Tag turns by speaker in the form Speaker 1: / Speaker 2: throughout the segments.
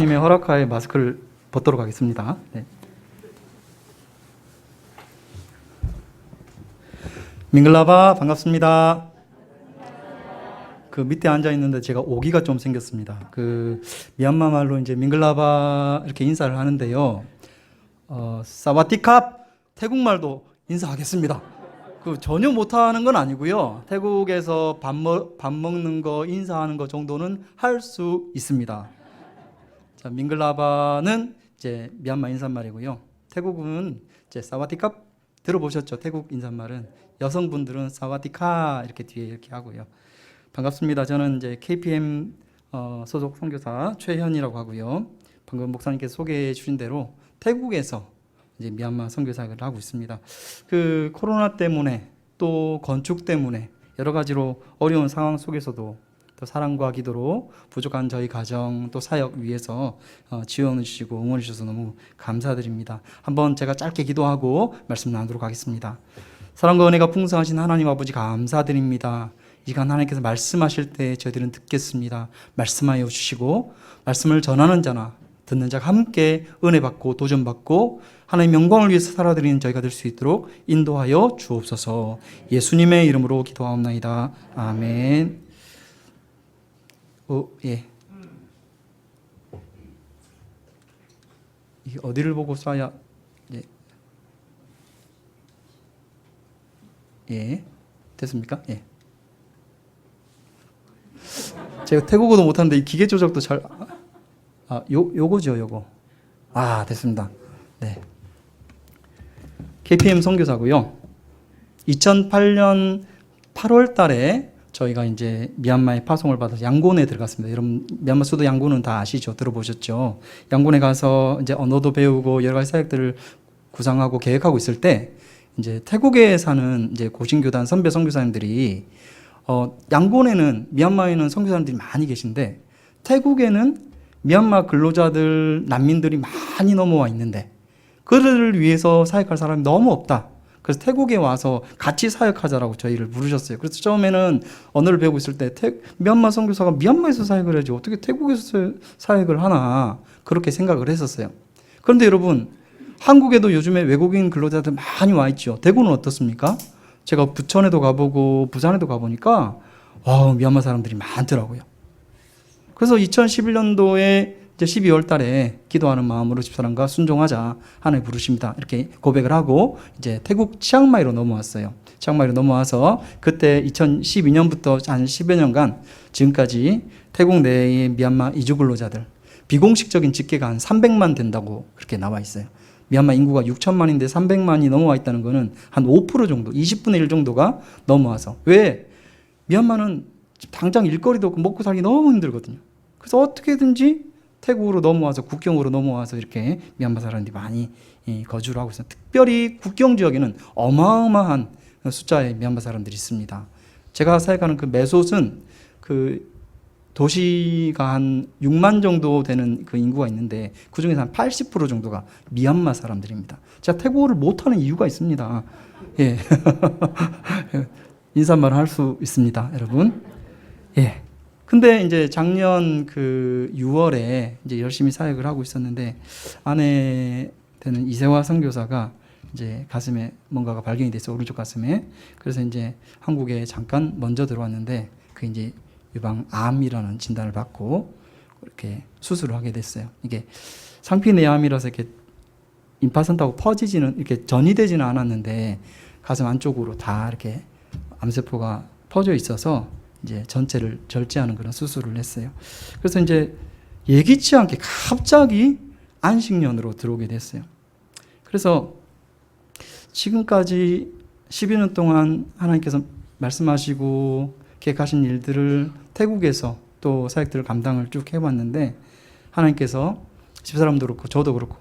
Speaker 1: 님의 허락하에 마스크를 벗도록 하겠습니다. 네. 밍글라바 반갑습니다. 그 밑에 앉아 있는데 제가 오기가 좀 생겼습니다. 그 미얀마 말로 이제 밍글라바 이렇게 인사를 하는데요. 사와디캅 태국 말도 인사하겠습니다. 그 전혀 못하는 건 아니고요. 태국에서 밥 먹는 거 인사하는 거 정도는 할 수 있습니다. 자, 밍글라바는 이제 미얀마 인사말이고요. 태국은 이제 사와디캅 들어보셨죠? 태국 인사말은 여성분들은 사와디카 이렇게 뒤에 이렇게 하고요. 반갑습니다. 저는 이제 KPM 소속 선교사 최현이라고 하고요. 방금 목사님께서 소개해 주신 대로 태국에서 이제 미얀마 선교사를 하고 있습니다. 그 코로나 때문에 또 건축 때문에 여러 가지로 어려운 상황 속에서도 또 사랑과 기도로 부족한 저희 가정 또 사역 위해서 지원해 주시고 응원해 주셔서 너무 감사드립니다. 한번 제가 짧게 기도하고 말씀 나누도록 하겠습니다. 사랑과 은혜가 풍성하신 하나님 아버지 감사드립니다. 이 시간 하나님께서 말씀하실 때 저희들은 듣겠습니다. 말씀하여 주시고 말씀을 전하는 자나 듣는 자가 함께 은혜 받고 도전 받고 하나님의 영광을 위해서 살아드리는 저희가 될 수 있도록 인도하여 주옵소서. 예수님의 이름으로 기도하옵나이다. 아멘. 예. 이게 어디를 보고 쏴야, 예. 예. 됐습니까? 예. 제가 태국어도 못하는데 이 기계 조작도 잘, 요거죠, 요거. 됐습니다. 네. KPM 선교사고요. 2008년 8월 달에 저희가 이제 미얀마에 파송을 받아서 양곤에 들어갔습니다. 여러분 미얀마 수도 양곤은 다 아시죠? 들어보셨죠? 양곤에 가서 이제 언어도 배우고 여러 가지 사역들을 구상하고 계획하고 있을 때 이제 태국에 사는 이제 고신교단 선배 선교사님들이 양곤에는 미얀마에는 선교사님들이 많이 계신데 태국에는 미얀마 근로자들 난민들이 많이 넘어와 있는데 그들을 위해서 사역할 사람이 너무 없다. 그래서 태국에 와서 같이 사역하자라고 저희를 부르셨어요. 그래서 처음에는 언어를 배우고 있을 때 미얀마 선교사가 미얀마에서 사역을 해야지 어떻게 태국에서 사역을 하나 그렇게 생각을 했었어요. 그런데 여러분 한국에도 요즘에 외국인 근로자들 많이 와 있죠. 대구는 어떻습니까? 제가 부천에도 가보고 부산에도 가보니까 미얀마 사람들이 많더라고요. 그래서 2011년도에 이제 12월 달에 기도하는 마음으로 집사람과 순종하자 하나님 부르십니다. 이렇게 고백을 하고 이제 태국 치앙마이로 넘어왔어요. 치앙마이로 넘어와서 그때 2012년부터 한 10여 년간 지금까지 태국 내의 미얀마 이주 근로자들 비공식적인 집계가 한 300만 된다고 그렇게 나와 있어요. 미얀마 인구가 6천만인데 300만이 넘어와 있다는 거는 한 5% 정도, 20분의 1 정도가 넘어와서. 왜? 미얀마는 당장 일거리도 없고 먹고 살기 너무 힘들거든요. 그래서 어떻게든지 태국으로 넘어와서 국경으로 넘어와서 이렇게 미얀마 사람들이 많이 거주를 하고 있어요. 특별히 국경 지역에는 어마어마한 숫자의 미얀마 사람들이 있습니다. 제가 사역하는 그 메솥은 그 도시가 한 6만 정도 되는 그 인구가 있는데 그 중에서 한 80% 정도가 미얀마 사람들입니다. 제가 태국어를 못하는 이유가 있습니다. 예. 인사말을 할 수 있습니다, 여러분. 예. 근데 이제 작년 그 6월에 이제 열심히 사역을 하고 있었는데 아내 되는 이세화 선교사가 이제 가슴에 뭔가가 발견이 됐어요. 오른쪽 가슴에. 그래서 이제 한국에 잠깐 먼저 들어왔는데 그 이제 유방암이라는 진단을 받고 이렇게 수술을 하게 됐어요. 이게 상피내암이라서 이렇게 임파선다고 퍼지지는 이렇게 전이되지는 않았는데 가슴 안쪽으로 다 이렇게 암세포가 퍼져 있어서 이제 전체를 절제하는 그런 수술을 했어요. 그래서 이제 예기치 않게 갑자기 안식년으로 들어오게 됐어요. 그래서 지금까지 12년 동안 하나님께서 말씀하시고 계획하신 일들을 태국에서 또 사역들을 감당을 쭉 해왔는데 하나님께서 집사람도 그렇고 저도 그렇고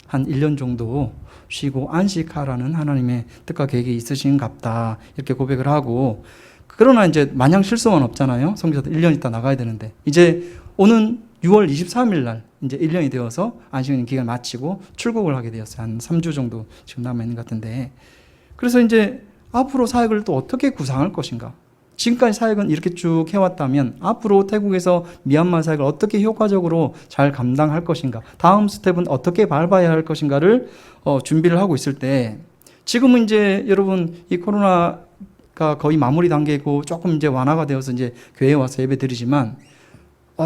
Speaker 1: 한 1년 정도 쉬고 안식하라는 하나님의 뜻과 계획이 있으신갑다 이렇게 고백을 하고 그러나 이제 마냥 쉴 수는 없잖아요. 선교사도 1년 있다 나가야 되는데 이제 오는 6월 23일 날 이제 1년이 되어서 안식년 기간 마치고 출국을 하게 되었어요. 한 3주 정도 지금 남아 있는 것 같은데 그래서 이제 앞으로 사역을 또 어떻게 구상할 것인가? 지금까지 사역은 이렇게 쭉 해왔다면 앞으로 태국에서 미얀마 사역을 어떻게 효과적으로 잘 감당할 것인가, 다음 스텝은 어떻게 밟아야 할 것인가를 준비를 하고 있을 때, 지금은 이제 여러분 이 코로나가 거의 마무리 단계고 조금 이제 완화가 되어서 이제 교회에 와서 예배 드리지만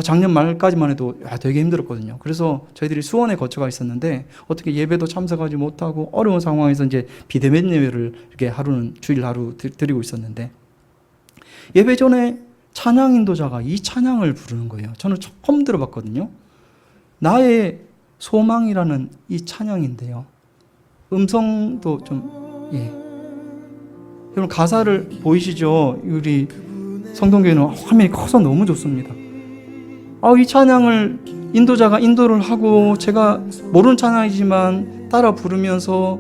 Speaker 1: 작년 말까지만 해도 되게 힘들었거든요. 그래서 저희들이 수원에 거쳐가 있었는데 어떻게 예배도 참석하지 못하고 어려운 상황에서 이제 비대면 예배를 이렇게 주일 하루 드리고 있었는데, 예배 전에 찬양 인도자가 이 찬양을 부르는 거예요. 저는 처음 들어봤거든요. 나의 소망이라는 이 찬양인데요. 음성도 좀, 여러분 가사를 보이시죠? 우리 성동교회는 화면이 커서 너무 좋습니다. 이 찬양을 인도자가 인도를 하고 제가 모르는 찬양이지만 따라 부르면서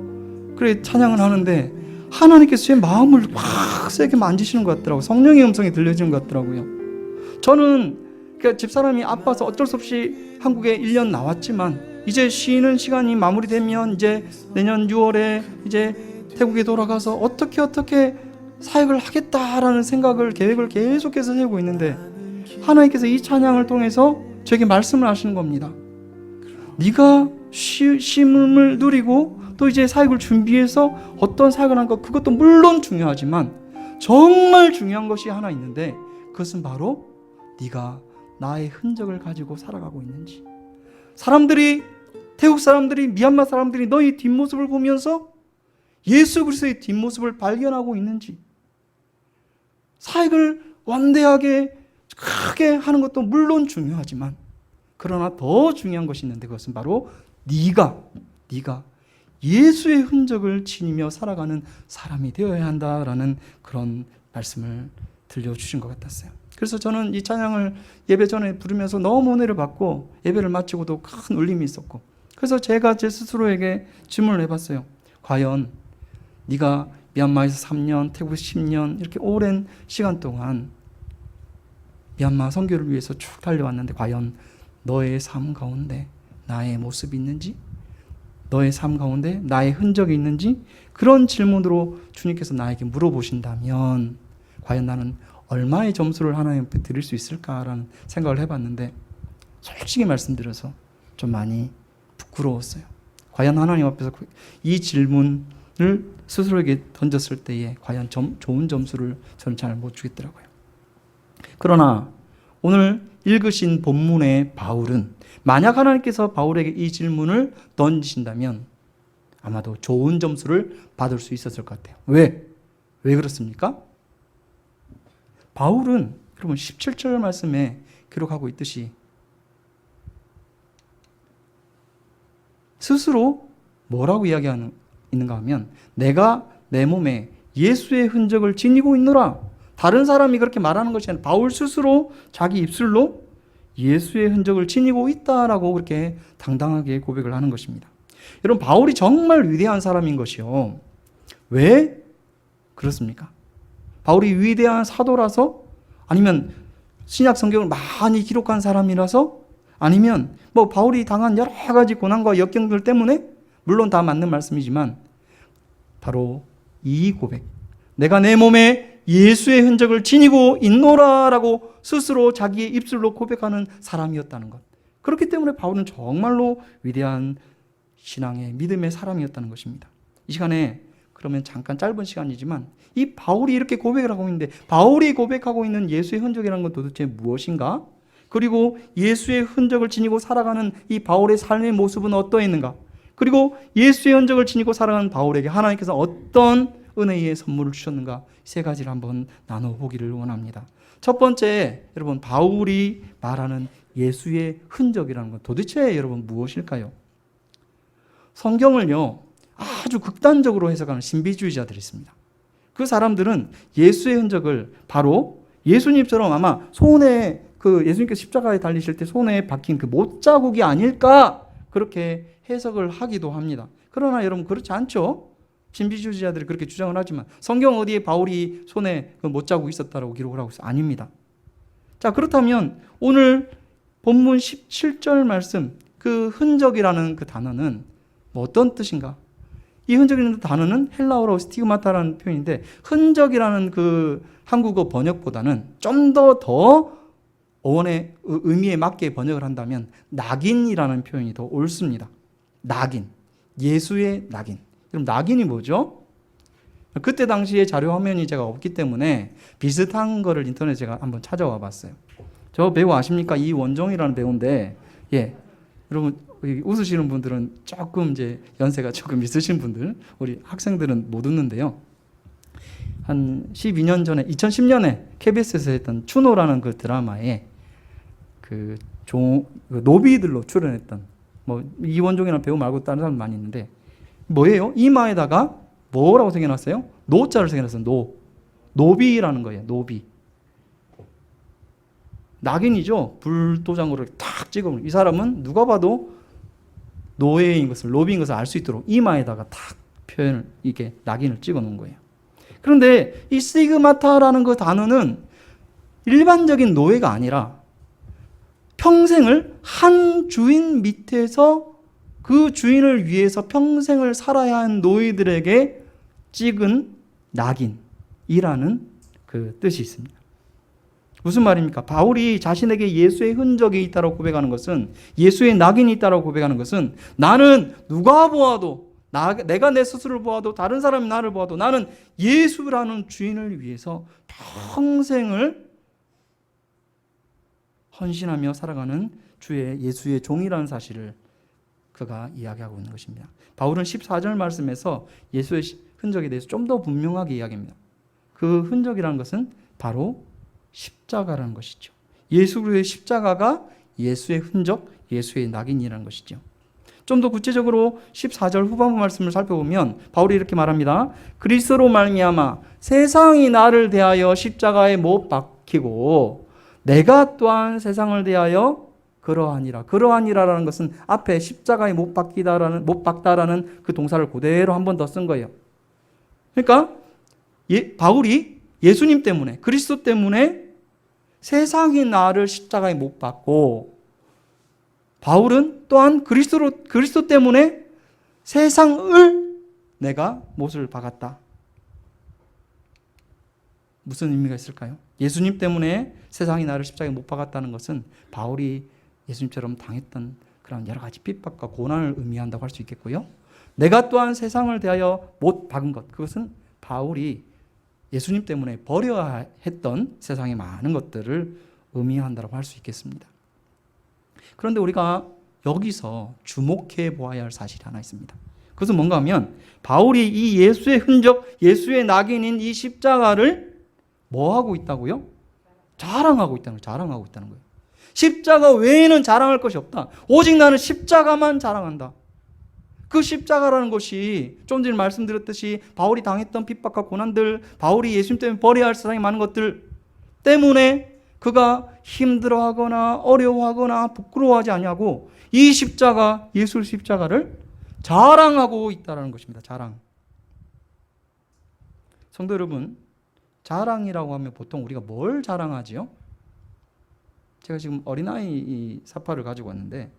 Speaker 1: 그래 찬양을 하는데 하나님께서 제 마음을 확 세게 만지시는 것 같더라고요. 성령의 음성이 들려지는 것 같더라고요. 저는 그러니까 집사람이 아파서 어쩔 수 없이 한국에 1년 나왔지만 이제 쉬는 시간이 마무리되면 이제 내년 6월에 이제 태국에 돌아가서 어떻게 사역을 하겠다라는 계획을 계속해서 세우고 있는데, 하나님께서 이 찬양을 통해서 저에게 말씀을 하시는 겁니다. 네가 쉼을 누리고 또 이제 사역을 준비해서 어떤 사역을 한 것, 그것도 물론 중요하지만 정말 중요한 것이 하나 있는데, 그것은 바로 네가 나의 흔적을 가지고 살아가고 있는지, 태국 사람들이, 미얀마 사람들이 너희 뒷모습을 보면서 예수 그리스도의 뒷모습을 발견하고 있는지, 사역을 원대하게 크게 하는 것도 물론 중요하지만 그러나 더 중요한 것이 있는데, 그것은 바로 네가 예수의 흔적을 지니며 살아가는 사람이 되어야 한다라는 그런 말씀을 들려주신 것 같았어요. 그래서 저는 이 찬양을 예배 전에 부르면서 너무 은혜를 받고 예배를 마치고도 큰 울림이 있었고, 그래서 제가 제 스스로에게 질문을 해봤어요. 과연 네가 미얀마에서 3년, 태국 10년 이렇게 오랜 시간 동안 미얀마 선교를 위해서 쭉 달려왔는데 과연 너의 삶 가운데 나의 모습이 있는지, 너의 삶 가운데 나의 흔적이 있는지, 그런 질문으로 주님께서 나에게 물어보신다면 과연 나는 얼마의 점수를 하나님 앞에 드릴 수 있을까라는 생각을 해봤는데, 솔직히 말씀드려서 좀 많이 부끄러웠어요. 과연 하나님 앞에서 이 질문을 스스로에게 던졌을 때에 과연 좋은 점수를 저는 잘 못 주겠더라고요. 그러나 오늘 읽으신 본문의 바울은, 만약 하나님께서 바울에게 이 질문을 던지신다면 아마도 좋은 점수를 받을 수 있었을 것 같아요. 왜 그렇습니까? 바울은 여러분 17절 말씀에 기록하고 있듯이 스스로 뭐라고 이야기하는 있는가 하면, 내가 내 몸에 예수의 흔적을 지니고 있노라. 다른 사람이 그렇게 말하는 것이 아니라 바울 스스로 자기 입술로 예수의 흔적을 지니고 있다라고 그렇게 당당하게 고백을 하는 것입니다. 여러분, 바울이 정말 위대한 사람인 것이요. 왜 그렇습니까? 바울이 위대한 사도라서, 아니면 신약 성경을 많이 기록한 사람이라서, 아니면 뭐 바울이 당한 여러 가지 고난과 역경들 때문에, 물론 다 맞는 말씀이지만 바로 이 고백, 내가 내 몸에 예수의 흔적을 지니고 있노라라고 스스로 자기의 입술로 고백하는 사람이었다는 것. 그렇기 때문에 바울은 정말로 위대한 신앙의 믿음의 사람이었다는 것입니다. 이 시간에 그러면 잠깐 짧은 시간이지만 이 바울이 이렇게 고백을 하고 있는데, 바울이 고백하고 있는 예수의 흔적이라는 건 도대체 무엇인가? 그리고 예수의 흔적을 지니고 살아가는 이 바울의 삶의 모습은 어떠했는가? 그리고 예수의 흔적을 지니고 살아가는 바울에게 하나님께서 어떤 은혜의 선물을 주셨는가? 세 가지를 한번 나눠보기를 원합니다. 첫 번째, 여러분, 바울이 말하는 예수의 흔적이라는 건 도대체 여러분 무엇일까요? 성경을요 아주 극단적으로 해석하는 신비주의자들이 있습니다. 그 사람들은 예수의 흔적을 바로 예수님처럼 아마 손에 예수님께서 십자가에 달리실 때 손에 박힌 그 못자국이 아닐까, 그렇게 해석을 하기도 합니다. 그러나 여러분 그렇지 않죠? 신비주의자들이 그렇게 주장을 하지만 성경 어디에 바울이 손에 그 못자국이 있었다라고 기록을 하고 있어요? 아닙니다. 자, 그렇다면 오늘 본문 17절 말씀, 그 흔적이라는 그 단어는 뭐 어떤 뜻인가? 이 흔적이라는 단어는 헬라어로 스티그마타라는 표현인데 흔적이라는 그 한국어 번역보다는 좀 더 어원의 의미에 맞게 번역을 한다면 낙인이라는 표현이 더 옳습니다. 낙인. 예수의 낙인. 그럼 낙인이 뭐죠? 그때 당시에 자료 화면이 제가 없기 때문에 비슷한 거를 인터넷에 제가 한번 찾아와 봤어요. 저 배우 아십니까? 이원종이라는 배우인데, 예. 여러분, 웃으시는 분들은 조금 이제 연세가 조금 있으신 분들, 우리 학생들은 못 웃는데요. 한 12년 전에, 2010년에 KBS에서 했던 추노라는 그 드라마에 그 노비들로 출연했던, 뭐, 이원종이라는 배우 말고 다른 사람 많이 있는데, 뭐예요? 이마에다가 뭐라고 새겨놨어요? 노자를 새겨놨어요. 노비라는 거예요. 노비. 낙인이죠. 불도장으로 탁 찍어보면 이 사람은 누가 봐도 노예인 것을, 노비인 것을 알 수 있도록 이마에다가 탁 표현을, 이게 낙인을 찍어 놓은 거예요. 그런데 이 시그마타라는 그 단어는 일반적인 노예가 아니라 평생을 한 주인 밑에서 그 주인을 위해서 평생을 살아야 한 노예들에게 찍은 낙인이라는 그 뜻이 있습니다. 무슨 말입니까? 바울이 자신에게 예수의 흔적이 있다고 고백하는 것은, 예수의 낙인이 있다고 고백하는 것은, 나는 누가 보아도, 내가 내 스스로를 보아도, 다른 사람이 나를 보아도 나는 예수라는 주인을 위해서 평생을 헌신하며 살아가는 주의 예수의 종이라는 사실을 그가 이야기하고 있는 것입니다. 바울은 14절 말씀에서 예수의 흔적에 대해서 좀 더 분명하게 이야기합니다. 그 흔적이라는 것은 바로 십자가라는 것이죠. 예수 그리스도의 십자가가 예수의 흔적, 예수의 낙인이라는 것이죠. 좀 더 구체적으로 14절 후반부 말씀을 살펴보면 바울이 이렇게 말합니다. 그리스도로 말미암아 세상이 나를 대하여 십자가에 못 박히고 내가 또한 세상을 대하여 그러하니라. 그러하니라라는 것은 앞에 십자가에 못 박다라는 그 동사를 그대로 한 번 더 쓴 거예요. 그러니까 바울이 예수님 때문에, 그리스도 때문에 세상이 나를 십자가에 못 박고, 바울은 또한 그리스도 때문에 세상을 내가 못을 박았다. 무슨 의미가 있을까요? 예수님 때문에 세상이 나를 십자가에 못 박았다는 것은 바울이 예수님처럼 당했던 그런 여러 가지 핍박과 고난을 의미한다고 할 수 있겠고요. 내가 또한 세상을 대하여 못 박은 것, 그것은 바울이 예수님 때문에 버려야 했던 세상의 많은 것들을 의미한다고 할 수 있겠습니다. 그런데 우리가 여기서 주목해 보아야 할 사실이 하나 있습니다. 그것은 뭔가 하면 바울이 이 예수의 흔적, 예수의 낙인인 이 십자가를 뭐 하고 있다고요? 자랑하고 있다는 거예요. 십자가 외에는 자랑할 것이 없다. 오직 나는 십자가만 자랑한다. 그 십자가라는 것이 좀 전에 말씀드렸듯이 바울이 당했던 핍박과 고난들, 바울이 예수님 때문에 버려야 할 세상에 많은 것들 때문에 그가 힘들어하거나 어려워하거나 부끄러워하지 아니하고 이 십자가, 예수 십자가를 자랑하고 있다는 것입니다. 자랑. 성도 여러분, 자랑이라고 하면 보통 우리가 뭘 자랑하지요? 제가 지금 어린아이 사파를 가지고 왔는데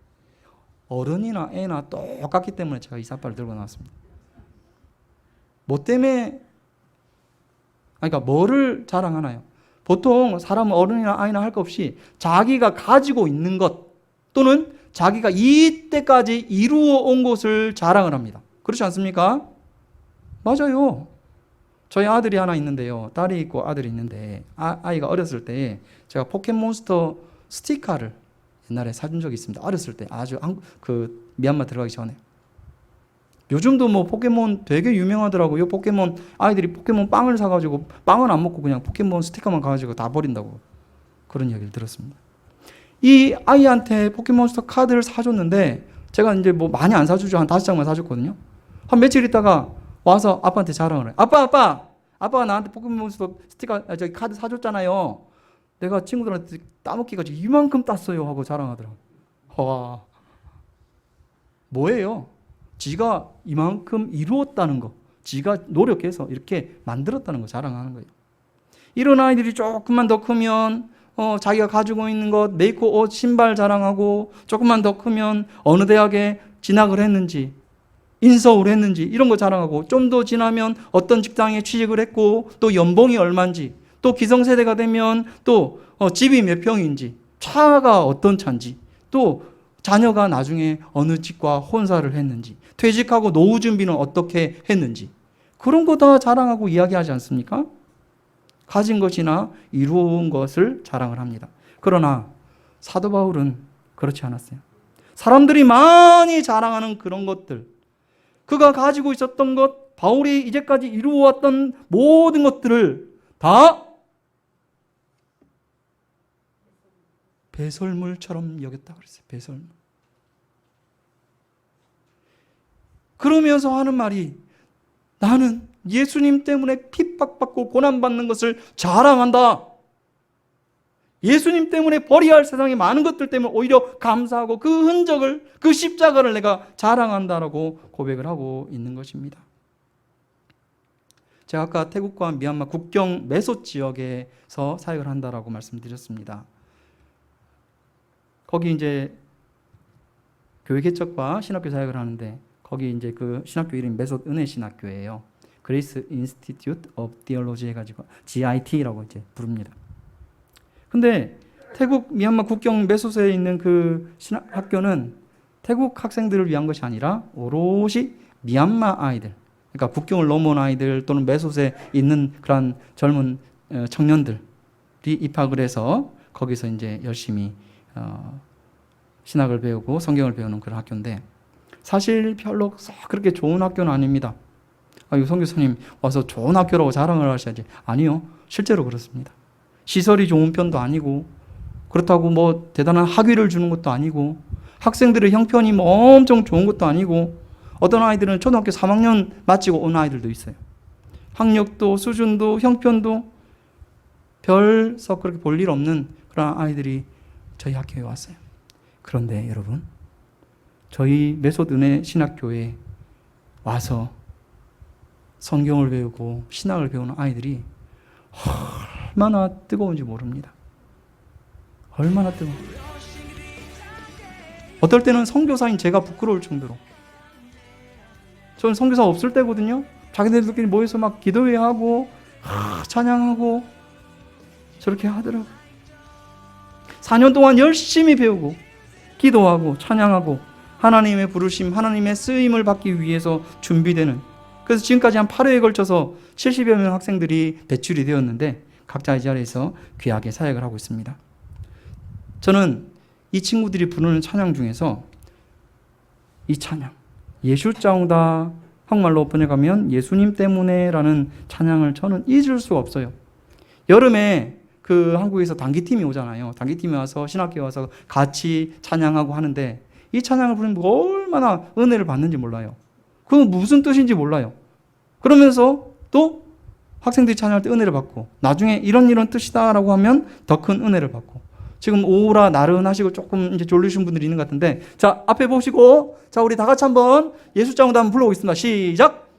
Speaker 1: 어른이나 애나 똑같기 때문에 제가 이 사파를 들고 나왔습니다. 뭐 때문에, 그러니까 뭐를 자랑하나요? 보통 사람은 어른이나 아이나 할 것 없이 자기가 가지고 있는 것 또는 자기가 이때까지 이루어 온 것을 자랑을 합니다. 그렇지 않습니까? 맞아요. 저희 아들이 하나 있는데요. 딸이 있고 아들이 있는데 아이가 어렸을 때 제가 포켓몬스터 스티커를 옛날에 사준 적이 있습니다. 어렸을 때 아주 미얀마 들어가기 전에. 요즘도 뭐 포켓몬 되게 유명하더라고요. 포켓몬 아이들이 포켓몬 빵을 사가지고 빵은 안 먹고 그냥 포켓몬 스티커만 가지고 다 버린다고 그런 이야기를 들었습니다. 이 아이한테 포켓몬스터 카드를 사줬는데 제가 이제 뭐 많이 안 사주죠. 한 5장만 사줬거든요. 한 며칠 있다가 와서 아빠한테 자랑을 해요. 아빠가 나한테 포켓몬스터 저기 카드 사줬잖아요. 내가 친구들한테 따먹기가 이만큼 땄어요 하고 자랑하더라고요. 와, 뭐예요? 지가 이만큼 이루었다는 거, 지가 노력해서 이렇게 만들었다는 거 자랑하는 거예요. 이런 아이들이 조금만 더 크면 자기가 가지고 있는 것, 메이커 옷, 신발 자랑하고 조금만 더 크면 어느 대학에 진학을 했는지 인서울 했는지 이런 거 자랑하고, 좀 더 지나면 어떤 직장에 취직을 했고 또 연봉이 얼마인지, 또 기성세대가 되면 또 집이 몇 평인지, 차가 어떤 차인지, 또 자녀가 나중에 어느 집과 혼사를 했는지, 퇴직하고 노후 준비는 어떻게 했는지, 그런 거 다 자랑하고 이야기하지 않습니까? 가진 것이나 이루어온 것을 자랑을 합니다. 그러나 사도 바울은 그렇지 않았어요. 사람들이 많이 자랑하는 그런 것들, 그가 가지고 있었던 것, 바울이 이제까지 이루어왔던 모든 것들을 다 배설물처럼 여겼다 그랬어요. 배설물. 그러면서 하는 말이, 나는 예수님 때문에 핍박받고 고난받는 것을 자랑한다. 예수님 때문에 버려야 할 세상에 많은 것들 때문에 오히려 감사하고 그 흔적을, 그 십자가를 내가 자랑한다라고 고백을 하고 있는 것입니다. 제가 아까 태국과 미얀마 국경 메소 지역에서 사역을 한다라고 말씀드렸습니다. 거기 이제 교회 개척과 신학교 사역을 하는데, 거기 이제 그 신학교 이름이 메소 은혜 신학교예요. 그레이스 인스티튜트 오브 디얼로지 해가지고 GIT라고 이제 부릅니다. 근데 태국 미얀마 국경 메소스에 있는 그 학교는 태국 학생들을 위한 것이 아니라 오롯이 미얀마 아이들, 그러니까 국경을 넘어온 아이들 또는 메소스에 있는 그런 젊은 청년들이 입학을 해서 거기서 이제 열심히 신학을 배우고 성경을 배우는 그런 학교인데, 사실 별로 그렇게 좋은 학교는 아닙니다. 성 교사님 와서 좋은 학교라고 자랑을 하셔야지. 아니요, 실제로 그렇습니다. 시설이 좋은 편도 아니고, 그렇다고 뭐 대단한 학위를 주는 것도 아니고, 학생들의 형편이 뭐 엄청 좋은 것도 아니고, 어떤 아이들은 초등학교 3학년 마치고 온 아이들도 있어요. 학력도 수준도 형편도 별서 그렇게 볼 일 없는 그런 아이들이 저희 학교에 왔어요. 그런데 여러분, 저희 메소 은혜 신학교에 와서 성경을 배우고 신학을 배우는 아이들이 얼마나 뜨거운지 모릅니다. 얼마나 뜨거워. 어떨 때는 선교사인 제가 부끄러울 정도로. 저는 선교사 없을 때거든요. 자기들끼리 모여서 막 기도회 하고 찬양하고 저렇게 하더라고요. 4년 동안 열심히 배우고 기도하고 찬양하고 하나님의 부르심, 하나님의 쓰임을 받기 위해서 준비되는, 그래서 지금까지 한 8회에 걸쳐서 70여 명 학생들이 배출이 되었는데 각자 이 자리에서 귀하게 사역을 하고 있습니다. 저는 이 친구들이 부르는 찬양 중에서 이 찬양, 예수짱다, 한국말로 번역하면 예수님 때문에 라는 찬양을 저는 잊을 수가 없어요. 여름에 그 한국에서 단기팀이 오잖아요. 단기팀이 와서 신학교에 와서 같이 찬양하고 하는데, 이 찬양을 부르면 얼마나 은혜를 받는지 몰라요. 그건 무슨 뜻인지 몰라요. 그러면서 또 학생들이 찬양할 때 은혜를 받고, 나중에 이런 뜻이다라고 하면 더 큰 은혜를 받고. 지금 오후라 나른하시고 조금 이제 졸리신 분들이 있는 것 같은데, 자, 앞에 보시고, 자, 우리 다 같이 한번 예수짱도 한번 불러보겠습니다. 시작!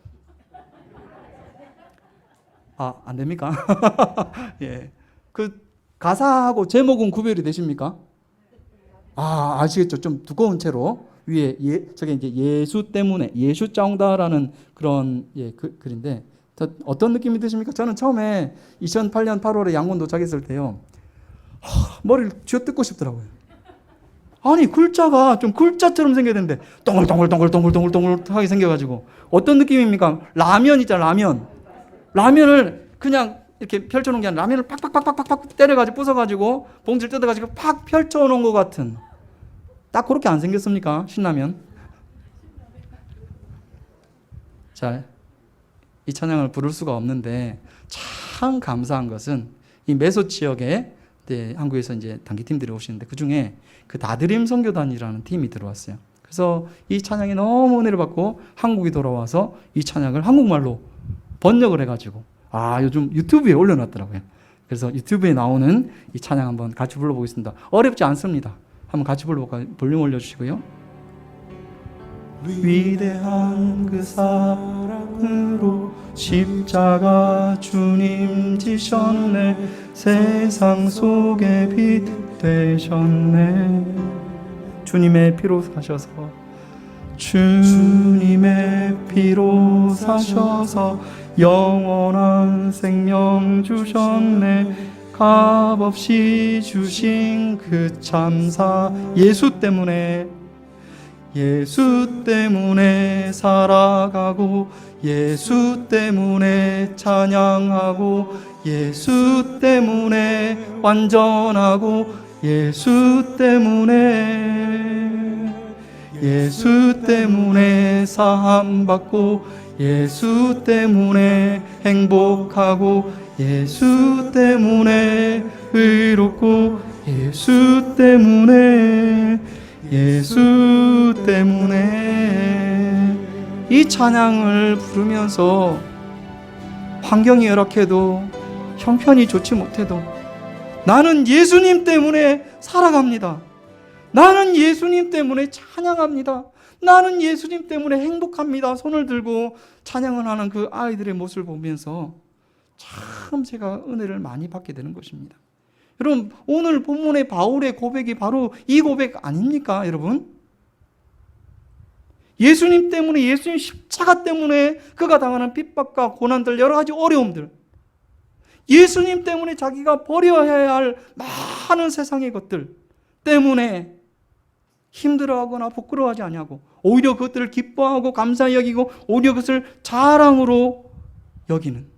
Speaker 1: 안 됩니까? 예. 그 가사하고 제목은 구별이 되십니까? 아시겠죠? 좀 두꺼운 채로 위에 저게 이제 예수 때문에 예수짱다라는 그런 글인데, 어떤 느낌이 드십니까? 저는 처음에 2008년 8월에 양곤 도착했을 때요, 머리를 쥐어뜯고 싶더라고요. 아니, 글자가 좀 글자처럼 생겨야 되는데 동글동글동글동글동글하게 생겨가지고, 어떤 느낌입니까? 라면 있잖아, 라면을 그냥 이렇게 펼쳐놓은 게 아니라 라면을 팍팍팍팍팍 때려가지고 부숴가지고 봉지를 뜯어가지고 팍 펼쳐놓은 것 같은, 딱 그렇게 안 생겼습니까? 신라면. 자, 이 찬양을 부를 수가 없는데 참 감사한 것은 이 메소 지역에 한국에서 이제 단기팀들이 오시는데, 그 중에 그 다드림 선교단이라는 팀이 들어왔어요. 그래서 이 찬양에 너무 은혜를 받고 한국에 돌아와서 이 찬양을 한국말로 번역을 해가지고 요즘 유튜브에 올려놨더라고요. 그래서 유튜브에 나오는 이 찬양 한번 같이 불러보겠습니다. 어렵지 않습니다. 한번 같이 불러볼까요? 볼륨 올려주시고요. 위대한 그 사랑으로 십자가 주님 지셨네, 세상 속에 빛 되셨네. 주님의 피로 사셔서 주님의 피로 사셔서 영원한 생명 주셨네. 값없이 주신 그 참사. 예수 때문에 살아가고, 예수 때문에 찬양하고, 예수 때문에 완전하고, 예수 때문에 사함받고, 예수 때문에 행복하고, 예수 때문에 의롭고, 예수 때문에 이 찬양을 부르면서 환경이 열악해도 형편이 좋지 못해도 나는 예수님 때문에 살아갑니다. 나는 예수님 때문에 찬양합니다. 나는 예수님 때문에 행복합니다. 손을 들고 찬양을 하는 그 아이들의 모습을 보면서 참 제가 은혜를 많이 받게 되는 것입니다. 여러분, 오늘 본문의 바울의 고백이 바로 이 고백 아닙니까, 여러분? 예수님 때문에, 예수님 십자가 때문에 그가 당하는 핍박과 고난들, 여러 가지 어려움들, 예수님 때문에 자기가 버려야 할 많은 세상의 것들 때문에 힘들어하거나 부끄러워하지 아니하고 오히려 그것들을 기뻐하고 감사히 여기고 오히려 그것을 자랑으로 여기는,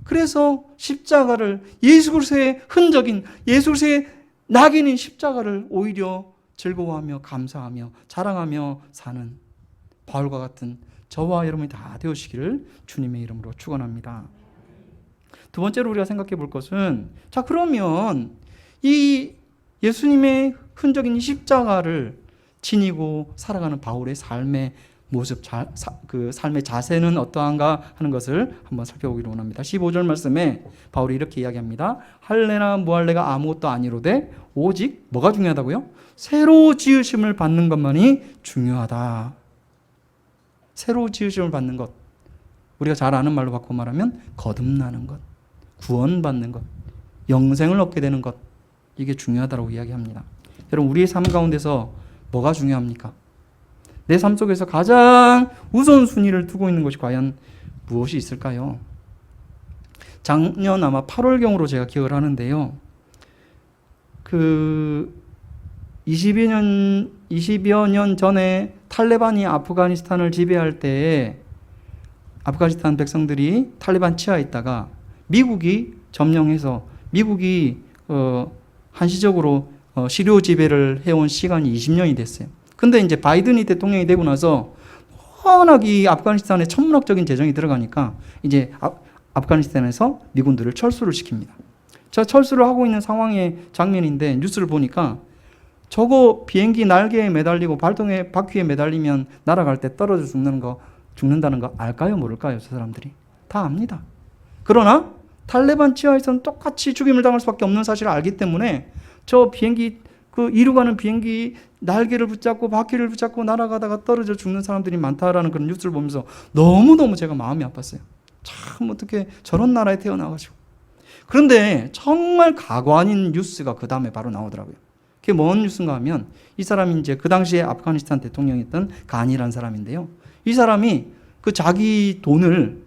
Speaker 1: 그래서 십자가를, 예수 그리스도의 흔적인, 예수 그리스도의 낙인인 십자가를 오히려 즐거워하며 감사하며 자랑하며 사는 바울과 같은 저와 여러분이 다 되시기를 주님의 이름으로 축원합니다. 두 번째로 우리가 생각해 볼 것은, 자, 그러면 이 예수님의 흔적인 십자가를 지니고 살아가는 바울의 삶의 모습, 그 삶의 자세는 어떠한가 하는 것을 한번 살펴보기를 원합니다. 15절 말씀에 바울이 이렇게 이야기합니다. 할례나 무할례가 아무것도 아니로되 오직 뭐가 중요하다고요? 새로 지으심을 받는 것만이 중요하다. 새로 지으심을 받는 것, 우리가 잘 아는 말로 바꿔 말하면 거듭나는 것, 구원받는 것, 영생을 얻게 되는 것, 이게 중요하다고 이야기합니다. 여러분, 우리의 삶 가운데서 뭐가 중요합니까? 내 삶 속에서 가장 우선순위를 두고 있는 것이 과연 무엇이 있을까요? 작년 아마 8월경으로 제가 기억을 하는데요. 그 20여 년 전에 탈레반이 아프가니스탄을 지배할 때에 아프가니스탄 백성들이 탈레반 치하에 있다가 미국이 점령해서 미국이 한시적으로 시료 지배를 해온 시간이 20년이 됐어요. 근데 이제 바이든이 대통령이 되고 나서 워낙 이 아프가니스탄에 천문학적인 재정이 들어가니까 이제 아프가니스탄에서 미군들을 철수를 시킵니다. 저 철수를 하고 있는 상황의 장면인데 뉴스를 보니까 저거 비행기 날개에 매달리고 발통에 바퀴에 매달리면 날아갈 때 떨어져 죽는다는 거 알까요? 모를까요? 저 사람들이 다 압니다. 그러나 탈레반 치하에서는 똑같이 죽임을 당할 수밖에 없는 사실을 알기 때문에 저 비행기, 그 이루가는 비행기 날개를 붙잡고 바퀴를 붙잡고 날아가다가 떨어져 죽는 사람들이 많다라는 그런 뉴스를 보면서 너무너무 제가 마음이 아팠어요. 참 어떻게 저런 나라에 태어나가지고. 그런데 정말 가관 아닌 뉴스가 그 다음에 바로 나오더라고요. 그게 뭔 뉴스인가 하면 이 사람이 이제 그 당시에 아프가니스탄 대통령이었던 간이라는 사람인데요. 이 사람이 그 자기 돈을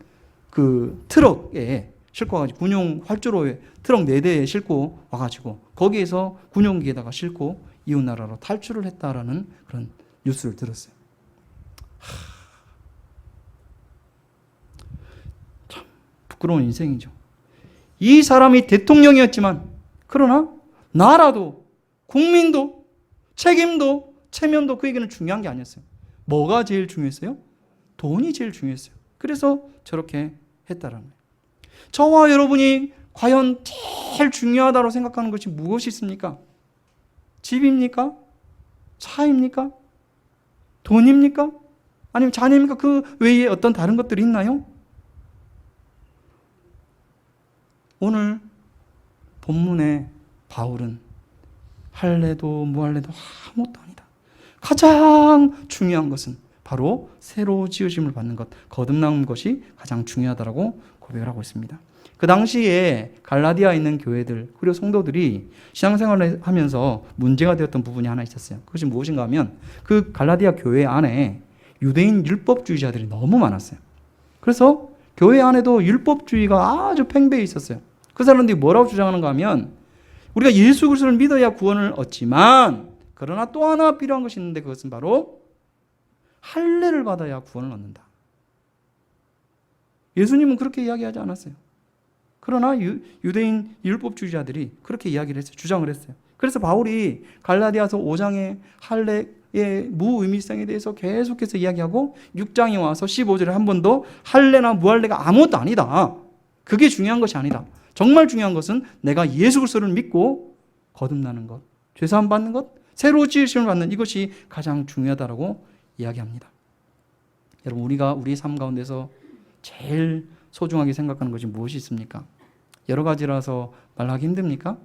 Speaker 1: 그 트럭에 싣고 와가지고 군용 활주로에 트럭 4대에 싣고 와가지고 거기에서 군용기에다가 싣고 이웃나라로 탈출을 했다라는 그런 뉴스를 들었어요. 참 부끄러운 인생이죠. 이 사람이 대통령이었지만 그러나 나라도 국민도 책임도 체면도 그에게는 중요한 게 아니었어요. 뭐가 제일 중요했어요? 돈이 제일 중요했어요. 그래서 저렇게 했다라는 거예요. 저와 여러분이 과연 제일 중요하다고 생각하는 것이 무엇이 있습니까? 집입니까? 차입니까? 돈입니까? 아니면 자녀입니까? 그 외에 어떤 다른 것들이 있나요? 오늘 본문에 바울은 할례도 무할례도 아무것도 아니다. 가장 중요한 것은 바로 새로 지으심을 받는 것, 거듭나는 것이 가장 중요하다고 고백을 하고 있습니다. 그 당시에 갈라디아에 있는 교회들 그리고 성도들이 신앙생활을 하면서 문제가 되었던 부분이 하나 있었어요. 그것이 무엇인가 하면 그 갈라디아 교회 안에 유대인 율법주의자들이 너무 많았어요. 그래서 교회 안에도 율법주의가 아주 팽배해 있었어요. 그 사람들이 뭐라고 주장하는가 하면 우리가 예수 그리스도를 믿어야 구원을 얻지만 그러나 또 하나 필요한 것이 있는데 그것은 바로 할례를 받아야 구원을 얻는다. 예수님은 그렇게 이야기하지 않았어요. 그러나 유대인 율법주의자들이 그렇게 이야기를 했어요. 주장을 했어요. 그래서 바울이 갈라디아서 5장의 할례의 무의미성에 대해서 계속해서 이야기하고 6장에 와서 15절에 한 번 더 할례나 무할례가 아무것도 아니다. 그게 중요한 것이 아니다. 정말 중요한 것은 내가 예수 그리스도를 믿고 거듭나는 것, 죄사함 받는 것, 새로 지으심을 받는 이것이 가장 중요하다라고 이야기합니다. 여러분, 우리가 우리 삶 가운데서 제일 소중하게 생각하는 것이 무엇이 있습니까? 여러 가지라서 말하기 힘듭니까?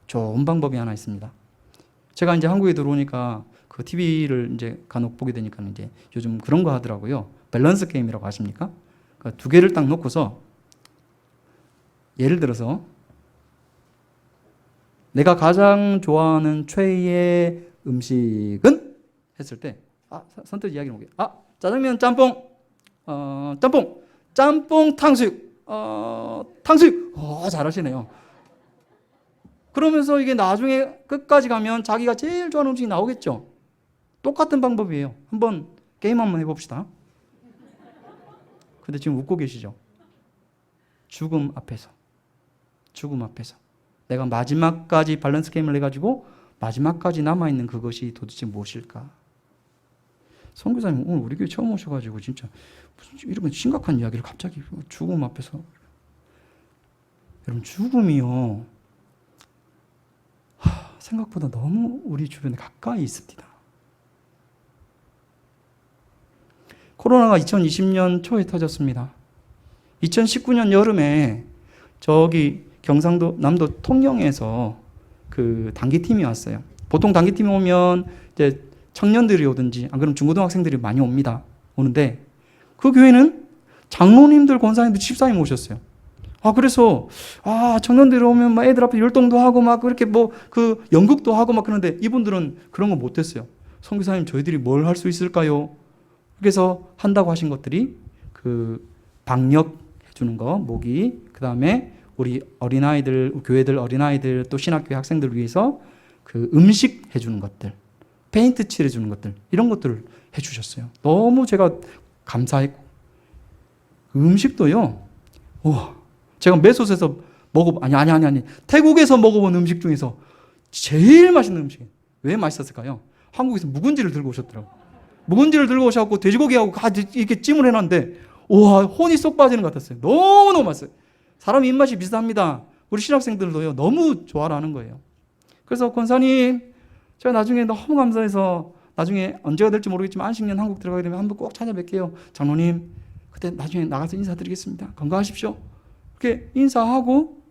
Speaker 1: 좋은 방법이 하나 있습니다. 제가 이제 한국에 들어오니까 그 TV를 이제 간혹 보게 되니까 이제 요즘 그런 거 하더라고요. 밸런스 게임이라고 아십니까? 그러니까 두 개를 딱 놓고서 예를 들어서 내가 가장 좋아하는 최애의 음식은? 했을 때 선뜻 이야기를 하게. 짜장면, 짬뽕, 짬뽕, 탕수육, 탕수육. 잘하시네요. 그러면서 이게 나중에 끝까지 가면 자기가 제일 좋아하는 음식이 나오겠죠. 똑같은 방법이에요. 한번 게임 한번 해봅시다. 근데 지금 웃고 계시죠? 죽음 앞에서 내가 마지막까지 밸런스 게임을 해가지고 마지막까지 남아있는 그것이 도대체 무엇일까? 선교사님 오늘 우리 교회 처음 오셔가지고 진짜 무슨 이런 심각한 이야기를 갑자기 죽음 앞에서. 여러분, 죽음이요 생각보다 너무 우리 주변에 가까이 있습니다. 코로나가 2020년 초에 터졌습니다. 2019년 여름에 저기 경상도 남도 통영에서 그 단기팀이 왔어요. 보통 단기팀이 오면 이제 청년들이 오든지 안 그러면 중고등학생들이 많이 오는데 그 교회는 장로님들, 권사님들, 집사님 오셨어요. 그래서 청년들이 오면 막 애들 앞에 율동도 하고 막 그렇게 뭐 그 연극도 하고 막 그러는데 이분들은 그런 거 못했어요. 선교사님, 저희들이 뭘 할 수 있을까요? 그래서 한다고 하신 것들이 그 방역 해주는 거, 모기, 그 다음에 우리 어린아이들, 교회들 어린아이들 또 신학교회 학생들 위해서 그 음식 해주는 것들, 페인트 칠해주는 것들, 이런 것들을 해주셨어요. 너무 제가 감사했고, 음식도요, 제가 메소스에서 태국에서 먹어본 음식 중에서 제일 맛있는 음식이에요. 왜 맛있었을까요? 한국에서 묵은지를 들고 오셨더라고요. 묵은지를 들고 오셔갖고 돼지고기하고 같이 이렇게 찜을 해놨는데, 혼이 쏙 빠지는 것 같았어요. 너무너무 맛있어요. 사람 입맛이 비슷합니다. 우리 신학생들도요, 너무 좋아하는 거예요. 그래서 권사님, 제가 나중에 너무 감사해서 나중에 언제가 될지 모르겠지만 안식년 한국 들어가게 되면 한번 꼭 찾아뵐게요. 장로님, 그때 나중에 나가서 인사드리겠습니다. 건강하십시오. 그렇게 인사하고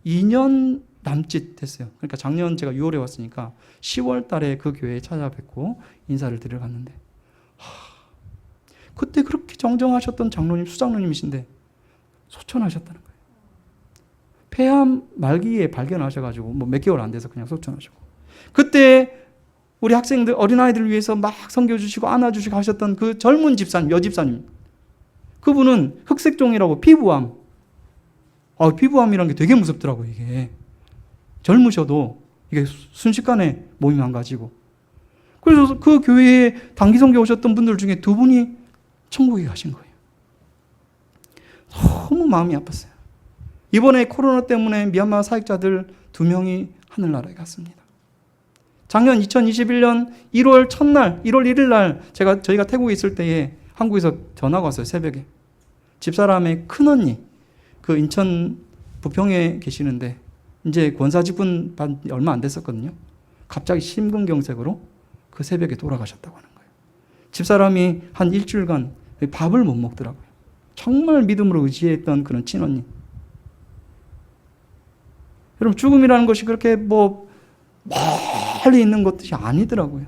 Speaker 1: 2년 남짓 됐어요. 그러니까 작년 제가 6월에 왔으니까 10월 달에 그 교회에 찾아뵙고 인사를 드리러 갔는데, 그때 그렇게 정정하셨던 장로님, 수장로님이신데 소천하셨다는 거예요. 폐암 말기에 발견하셔가지고 뭐 몇 개월 안 돼서 그냥 소천하시고, 그때 우리 학생들, 어린아이들을 위해서 막 섬겨주시고 안아주시고 하셨던 그 젊은 집사님, 여집사님, 그분은 흑색종이라고 피부암. 피부암이라는 게 되게 무섭더라고요. 이게 젊으셔도 이게 순식간에 몸이 망가지고. 그래서 그 교회에 단기 선교 오셨던 분들 중에 2분이 천국에 가신 거예요. 너무 마음이 아팠어요. 이번에 코로나 때문에 미얀마 사역자들 2명이 하늘나라에 갔습니다. 작년 2021년 1월 첫날, 1월 1일 날 저희가 태국에 있을 때에 한국에서 전화가 왔어요. 새벽에. 집사람의 큰언니, 그 인천 부평에 계시는데 이제 권사 직분 받은 얼마 안 됐었거든요. 갑자기 심근경색으로 그 새벽에 돌아가셨다고 하는 거예요. 집사람이 한 일주일간 밥을 못 먹더라고요. 정말 믿음으로 의지했던 그런 친언니. 여러분, 죽음이라는 것이 그렇게 뭐 멀리 있는 것이 아니더라고요.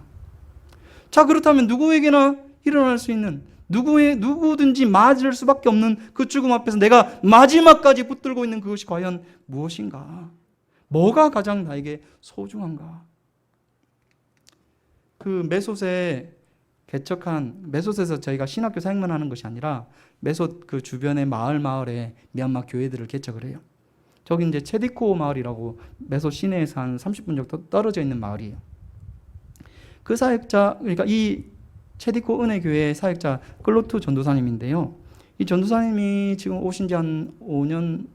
Speaker 1: 자, 그렇다면 누구에게나 일어날 수 있는, 누구든지 맞을 수밖에 없는 그 죽음 앞에서 내가 마지막까지 붙들고 있는 그것이 과연 무엇인가? 뭐가 가장 나에게 소중한가? 그 메소스에 개척한 메솥에서 저희가 신학교 사역만 하는 것이 아니라 메솥 그 주변의 마을에 미얀마 교회들을 개척을 해요. 저기 이제 체디코 마을이라고 메솥 시내에서 한 30분 정도 떨어져 있는 마을이에요. 그 사역자, 그러니까 이 체디코 은혜교회 사역자 클로트 전도사님인데요. 이 전도사님이 지금 오신 지 한 5년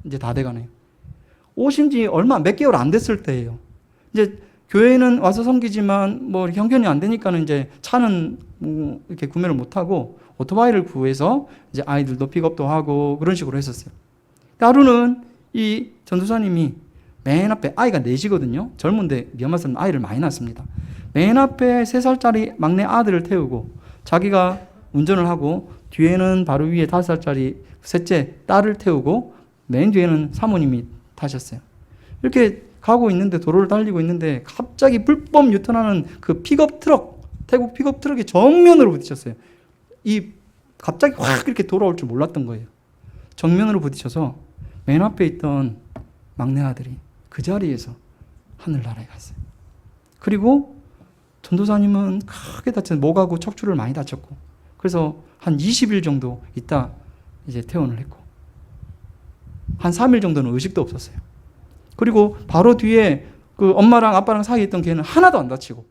Speaker 1: 이제 다 돼가네요. 오신 지 몇 개월 안 됐을 때예요. 이제 교회는 와서 섬기지만 뭐 형편이 안 되니까는 이제 차는 뭐 이렇게 구매를 못 하고 오토바이를 구해서 이제 아이들도 픽업도 하고 그런 식으로 했었어요. 하루는 이 전도사님이 맨 앞에 아이가 넷이거든요. 젊은데 미얀마 사람 아이를 많이 낳습니다. 맨 앞에 3살짜리 막내 아들을 태우고 자기가 운전을 하고 뒤에는 바로 위에 5살짜리 셋째 딸을 태우고 맨 뒤에는 사모님이 타셨어요. 이렇게 가고 있는데 도로를 달리고 있는데 갑자기 불법 유턴하는 그 픽업 트럭, 태국 픽업 트럭이 정면으로 부딪혔어요. 갑자기 확 이렇게 돌아올 줄 몰랐던 거예요. 정면으로 부딪혀서 맨 앞에 있던 막내 아들이 그 자리에서 하늘나라에 갔어요. 그리고 전도사님은 크게 다쳐서 목하고 척추를 많이 다쳤고 그래서 한 20일 정도 있다 이제 퇴원을 했고 한 3일 정도는 의식도 없었어요. 그리고 바로 뒤에 그 엄마랑 아빠랑 사이에 있던 걔는 하나도 안 다치고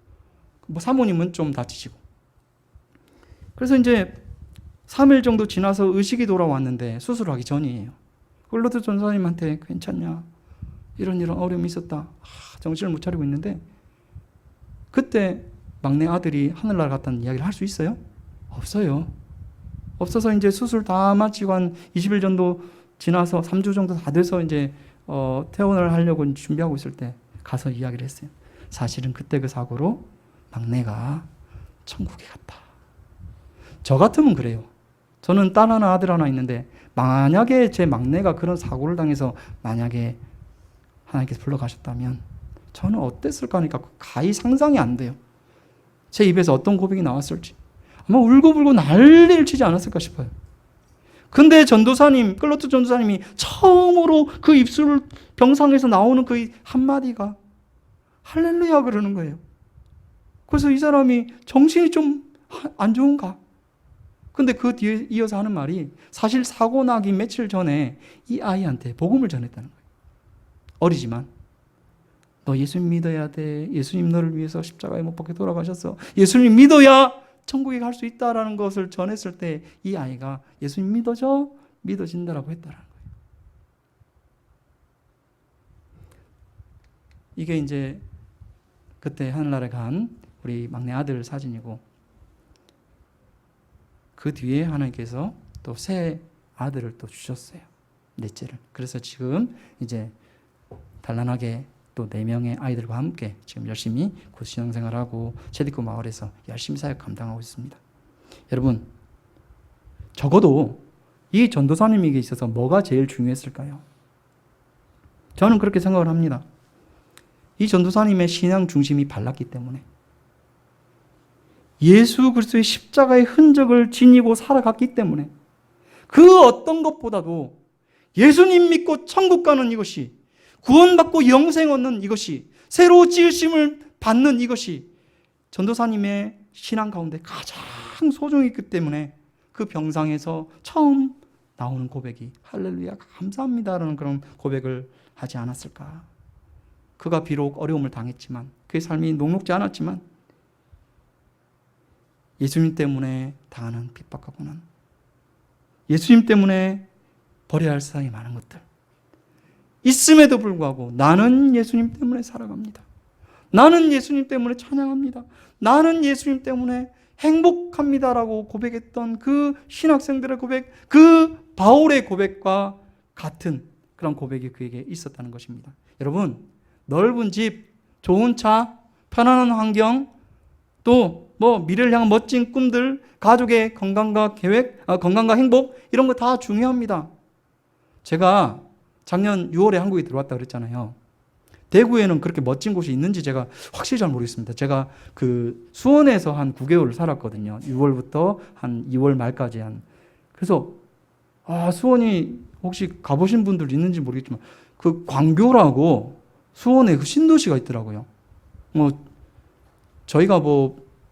Speaker 1: 뭐 사모님은 좀 다치시고 그래서 이제 3일 정도 지나서 의식이 돌아왔는데 수술하기 전이에요. 클로트 전도사님한테 괜찮냐? 이런 어려움이 있었다. 정신을 못 차리고 있는데 그때 막내 아들이 하늘나라 갔다는 이야기를 할 수 있어요? 없어요. 없어서 이제 수술 다 마치고 한 20일 정도 지나서 3주 정도 다 돼서 이제 퇴원을 하려고 준비하고 있을 때 가서 이야기를 했어요. 사실은 그때 그 사고로 막내가 천국에 갔다. 저 같으면 그래요. 저는 딸 하나 아들 하나 있는데 만약에 제 막내가 그런 사고를 당해서 만약에 하나님께서 불러가셨다면 저는 어땠을까 하니까 가히 상상이 안 돼요. 제 입에서 어떤 고백이 나왔을지 아마 울고불고 난리를 치지 않았을까 싶어요. 근데 클로트 전도사님이 처음으로 그 입술 병상에서 나오는 그 한마디가 할렐루야 그러는 거예요. 그래서 이 사람이 정신이 좀 안 좋은가? 근데 그 뒤에 이어서 하는 말이 사실 사고 나기 며칠 전에 이 아이한테 복음을 전했다는 거예요. 어리지만 너 예수님 믿어야 돼. 예수님 너를 위해서 십자가에 못 박혀 돌아가셨어. 예수님 믿어야 천국에 갈 수 있다라는 것을 전했을 때 이 아이가 예수님 믿어진다라고 했다라는 거예요. 이게 이제 그때 하늘나라에 간 우리 막내 아들 사진이고 그 뒤에 하나님께서 또 새 아들을 또 주셨어요. 넷째를. 그래서 지금 이제 단란하게 또 4명의 아이들과 함께 지금 열심히 곧 신앙생활하고 체디코 마을에서 열심히 사역 감당하고 있습니다. 여러분, 적어도 이 전도사님에게 있어서 뭐가 제일 중요했을까요? 저는 그렇게 생각을 합니다. 이 전도사님의 신앙 중심이 발랐기 때문에 예수 그리스도의 십자가의 흔적을 지니고 살아갔기 때문에 그 어떤 것보다도 예수님 믿고 천국 가는 이것이 구원받고 영생 얻는 이것이 새로 지으심을 받는 이것이 전도사님의 신앙 가운데 가장 소중히 있기 때문에 그 병상에서 처음 나오는 고백이 할렐루야 감사합니다라는 그런 고백을 하지 않았을까. 그가 비록 어려움을 당했지만 그의 삶이 녹록지 않았지만 예수님 때문에 당하는 핍박과 고난, 예수님 때문에 버려야 할 세상에 많은 것들 있음에도 불구하고 나는 예수님 때문에 살아갑니다. 나는 예수님 때문에 찬양합니다. 나는 예수님 때문에 행복합니다라고 고백했던 그 신학생들의 고백, 그 바울의 고백과 같은 그런 고백이 그에게 있었다는 것입니다. 여러분, 넓은 집, 좋은 차, 편안한 환경, 또 미래를 향한 멋진 꿈들, 가족의 건강과 계획, 건강과 행복 이런 거 다 중요합니다. 제가 작년 6월에 한국에 들어왔다 그랬잖아요. 대구에는 그렇게 멋진 곳이 있는지 제가 확실히 잘 모르겠습니다. 제가 그 수원에서 한 9개월을 살았거든요. 6월부터 한 2월 말까지 그래서 수원이 혹시 가보신 분들 있는지 모르겠지만 그 광교라고 수원에 그 신도시가 있더라고요. 저희가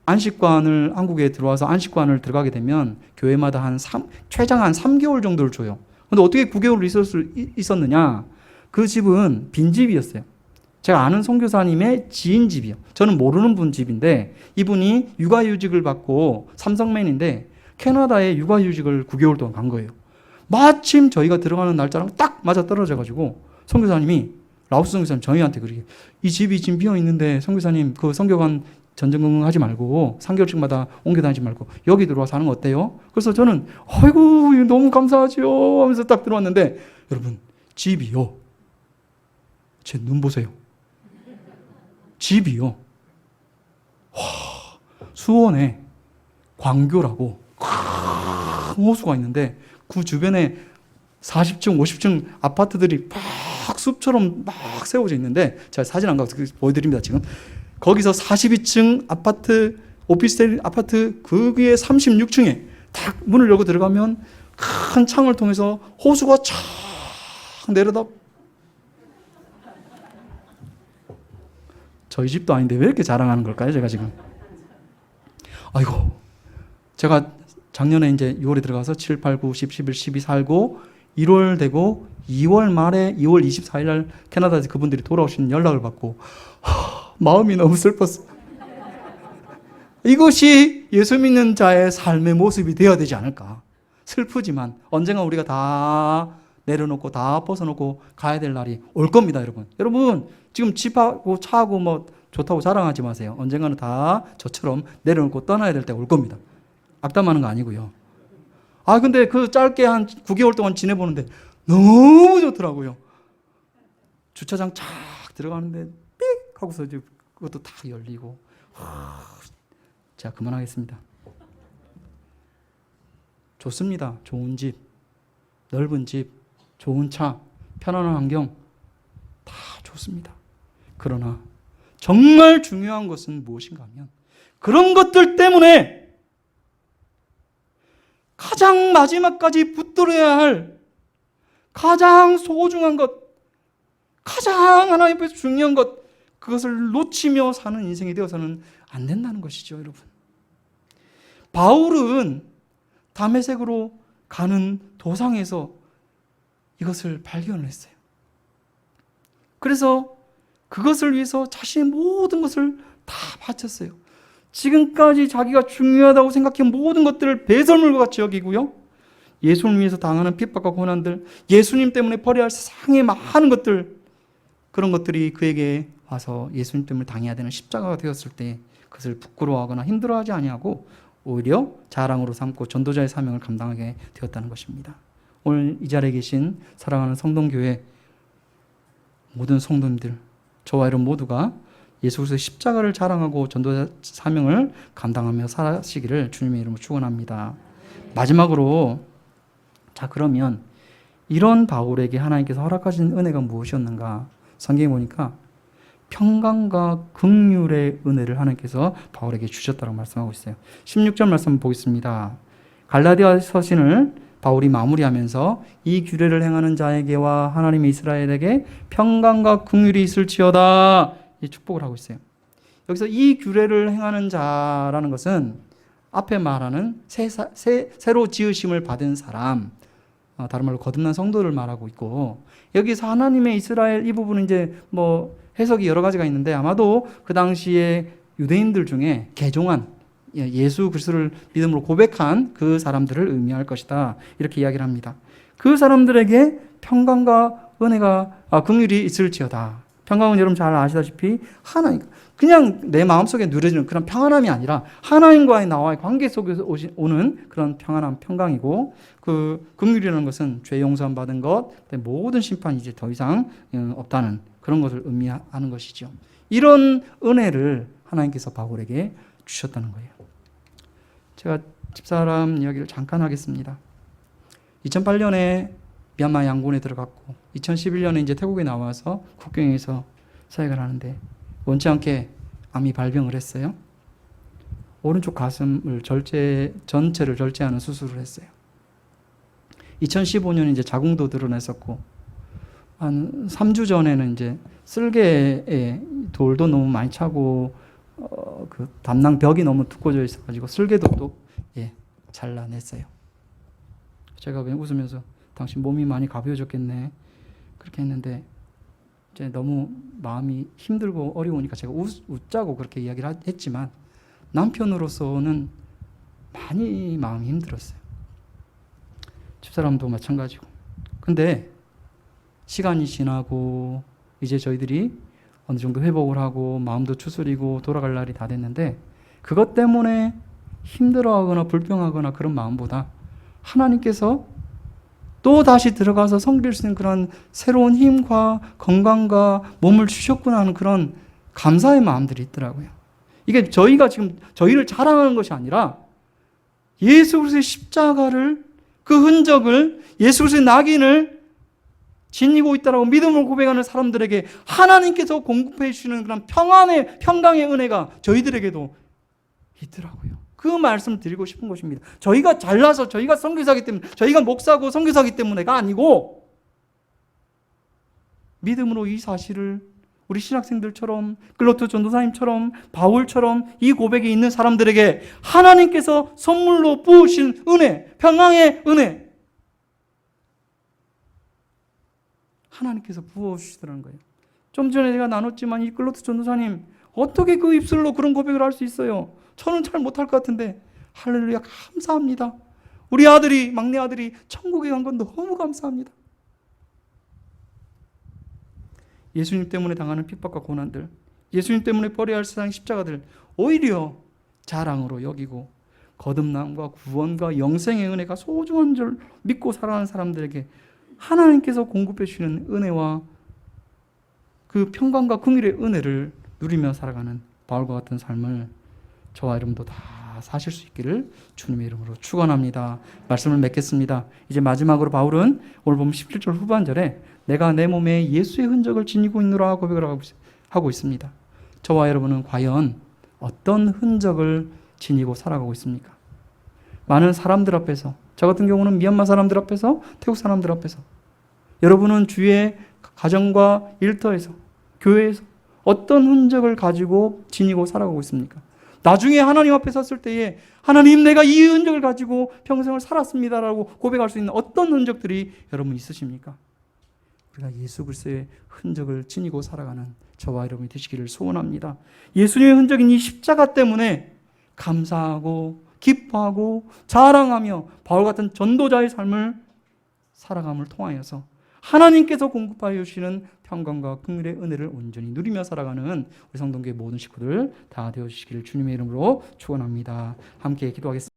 Speaker 1: 안식관을 한국에 들어와서 안식관을 들어가게 되면 교회마다 최장 한 3개월 정도를 줘요. 근데 어떻게 9개월을 있었느냐? 그 집은 빈집이었어요. 제가 아는 선교사님의 지인 집이요. 저는 모르는 분 집인데 이분이 육아휴직을 받고 삼성맨인데 캐나다에 육아휴직을 9개월 동안 간 거예요. 마침 저희가 들어가는 날짜랑 딱 맞아 떨어져가지고 선교사님이 라오스 선교사님 저희한테 그러게 이 집이 지금 비어 있는데 선교사님 그 선교관 전전긍긍하지 말고 3개월씩마다 옮겨 다니지 말고 여기 들어와서 하는 거 어때요? 그래서 저는 아이고 너무 감사하지요 하면서 딱 들어왔는데 여러분 집이요. 제 눈 보세요. 집이요. 와, 수원에 광교라고 큰 호수가 있는데 그 주변에 40층, 50층 아파트들이 막 숲처럼 막 세워져 있는데 제가 사진 안 가서 보여드립니다. 지금 거기서 42층 아파트, 오피스텔 아파트 그 위에 36층에 딱 문을 열고 들어가면 큰 창을 통해서 호수가 쫙 내려다. 저희 집도 아닌데 왜 이렇게 자랑하는 걸까요? 제가 지금. 아이고, 제가 작년에 이제 6월에 들어가서 7, 8, 9, 10, 11, 12 살고 1월 되고 2월 말에 2월 24일 날 캐나다에서 그분들이 돌아오시는 연락을 받고 마음이 너무 슬펐어. 이것이 예수 믿는 자의 삶의 모습이 되어야 되지 않을까. 슬프지만 언젠가 우리가 다 내려놓고 다 벗어놓고 가야 될 날이 올 겁니다, 여러분. 여러분 지금 집하고 차하고 뭐 좋다고 자랑하지 마세요. 언젠가는 다 저처럼 내려놓고 떠나야 될 때가 올 겁니다. 악담하는 거 아니고요. 아 근데 그 짧게 한 9개월 동안 지내보는데 너무 좋더라고요. 주차장 착 들어가는데 삑 하고서 이제 그것도 다 열리고. 자, 그만하겠습니다. 좋습니다. 좋은 집, 넓은 집, 좋은 차, 편안한 환경 다 좋습니다. 그러나 정말 중요한 것은 무엇인가 하면 그런 것들 때문에 가장 마지막까지 붙들어야 할 가장 소중한 것, 가장 하나님 앞에서 중요한 것, 그것을 놓치며 사는 인생이 되어서는 안 된다는 것이죠, 여러분. 바울은 다메섹으로 가는 도상에서 이것을 발견을 했어요. 그래서 그것을 위해서 자신의 모든 것을 다 바쳤어요. 지금까지 자기가 중요하다고 생각한 모든 것들을 배설물과 같이 여기고요. 예수를 위해서 당하는 핍박과 고난들, 예수님 때문에 버려야 할 세상의 많은 것들, 그런 것들이 그에게 와서 예수님 때문에 당해야 되는 십자가가 되었을 때 그것을 부끄러워하거나 힘들어하지 아니하고 오히려 자랑으로 삼고 전도자의 사명을 감당하게 되었다는 것입니다. 오늘 이 자리에 계신 사랑하는 성동교회 모든 성도님들, 저와 여러분 모두가 예수 그리스도의 십자가를 자랑하고 전도자 사명을 감당하며 사시기를 주님의 이름으로 축원합니다. 마지막으로, 자 그러면 이런 바울에게 하나님께서 허락하신 은혜가 무엇이었는가? 성경에 보니까 평강과 긍휼의 은혜를 하나님께서 바울에게 주셨다고 말씀하고 있어요. 16절 말씀 보겠습니다. 갈라디아 서신을 바울이 마무리하면서 이 규례를 행하는 자에게와 하나님의 이스라엘에게 평강과 긍휼이 있을지어다, 이 축복을 하고 있어요. 여기서 이 규례를 행하는 자라는 것은 앞에 말하는 새로 지으심을 받은 사람, 다른 말로 거듭난 성도를 말하고 있고, 여기서 하나님의 이스라엘 이 부분은 이제 뭐 해석이 여러 가지가 있는데 아마도 그 당시에 유대인들 중에 개종한, 예수 그리스도를 믿음으로 고백한 그 사람들을 의미할 것이다, 이렇게 이야기를 합니다. 그 사람들에게 평강과 은혜가 긍휼이 있을지어다. 평강은 여러분 잘 아시다시피 하나님, 그냥 내 마음속에 누려지는 그런 평안함이 아니라 하나님과의 나와의 관계 속에서 오는 그런 평안함, 평강이고, 그 긍휼이라는 것은 죄 용서함 받은 것, 모든 심판이 이제 더 이상 없다는 그런 것을 의미하는 것이죠. 이런 은혜를 하나님께서 바울에게 주셨다는 거예요. 제가 집사람 이야기를 잠깐 하겠습니다. 2008년에 미얀마 양곤에 들어갔고 2011년에 이제 태국에 나와서 국경에서 사역을 하는데 원치 않게 암이 발병을 했어요. 오른쪽 가슴을 전체를 절제하는 수술을 했어요. 2015년에 이제 자궁도 드러냈었고, 한 3주 전에는 이제 쓸개에 돌도 너무 많이 차고 그 담낭 벽이 너무 두꺼워져 있어가지고 슬개도 잘라냈어요. 제가 그냥 웃으면서 당신 몸이 많이 가벼워졌겠네 그렇게 했는데 이제 너무 마음이 힘들고 어려우니까 제가 웃자고 그렇게 이야기를 했지만 남편으로서는 많이 마음이 힘들었어요. 집사람도 마찬가지고. 근데 시간이 지나고 이제 저희들이 어느 정도 회복을 하고 마음도 추스리고 돌아갈 날이 다 됐는데 그것 때문에 힘들어하거나 불평하거나 그런 마음보다 하나님께서 또 다시 들어가서 섬길 수 있는 그런 새로운 힘과 건강과 몸을 주셨구나 하는 그런 감사의 마음들이 있더라고요. 이게 저희가 지금 저희를 자랑하는 것이 아니라 예수 그리스도의 십자가를 그 흔적을 예수 그리스도의 낙인을 지니고 있다라고 믿음을 고백하는 사람들에게 하나님께서 공급해 주시는 그런 평강의 은혜가 저희들에게도 있더라고요. 그 말씀을 드리고 싶은 것입니다. 저희가 잘나서 저희가 선교사기 때문에 저희가 목사고 선교사기 때문에가 아니고 믿음으로 이 사실을 우리 신학생들처럼 클로트 전도사님처럼 바울처럼 이 고백이 있는 사람들에게 하나님께서 선물로 부으신 은혜, 평강의 은혜 하나님께서 부어주시더라는 거예요. 좀 전에 제가 나눴지만 이 클로트 전도사님 어떻게 그 입술로 그런 고백을 할 수 있어요? 저는 잘 못할 것 같은데 할렐루야 감사합니다. 우리 아들이 막내 아들이 천국에 간 건 너무 감사합니다. 예수님 때문에 당하는 핍박과 고난들, 예수님 때문에 버려야 할 세상 십자가들 오히려 자랑으로 여기고 거듭남과 구원과 영생의 은혜가 소중한 줄 믿고 살아가는 사람들에게 하나님께서 공급해 주시는 은혜와 그 평강과 긍휼의 은혜를 누리며 살아가는 바울과 같은 삶을 저와 여러분도 다 사실 수 있기를 주님의 이름으로 축원합니다. 말씀을 맺겠습니다. 이제 마지막으로 바울은 오늘 보면 17절 후반절에 내가 내 몸에 예수의 흔적을 지니고 있노라 고백을 하고 있습니다. 저와 여러분은 과연 어떤 흔적을 지니고 살아가고 있습니까? 많은 사람들 앞에서, 저 같은 경우는 미얀마 사람들 앞에서, 태국 사람들 앞에서, 여러분은 주의 가정과 일터에서, 교회에서 어떤 흔적을 가지고 지니고 살아가고 있습니까? 나중에 하나님 앞에 섰을 때에 하나님 내가 이 흔적을 가지고 평생을 살았습니다라고 고백할 수 있는 어떤 흔적들이 여러분 있으십니까? 우리가 예수 그리스도의 흔적을 지니고 살아가는 저와 여러분이 되시기를 소원합니다. 예수님의 흔적인 이 십자가 때문에 감사하고 기뻐하고 자랑하며 바울 같은 전도자의 삶을 살아감을 통하여서 하나님께서 공급하여 주시는 평강과 긍휼의 은혜를 온전히 누리며 살아가는 우리 성동교회 모든 식구들 다 되어주시기를 주님의 이름으로 축원합니다. 함께 기도하겠습니다.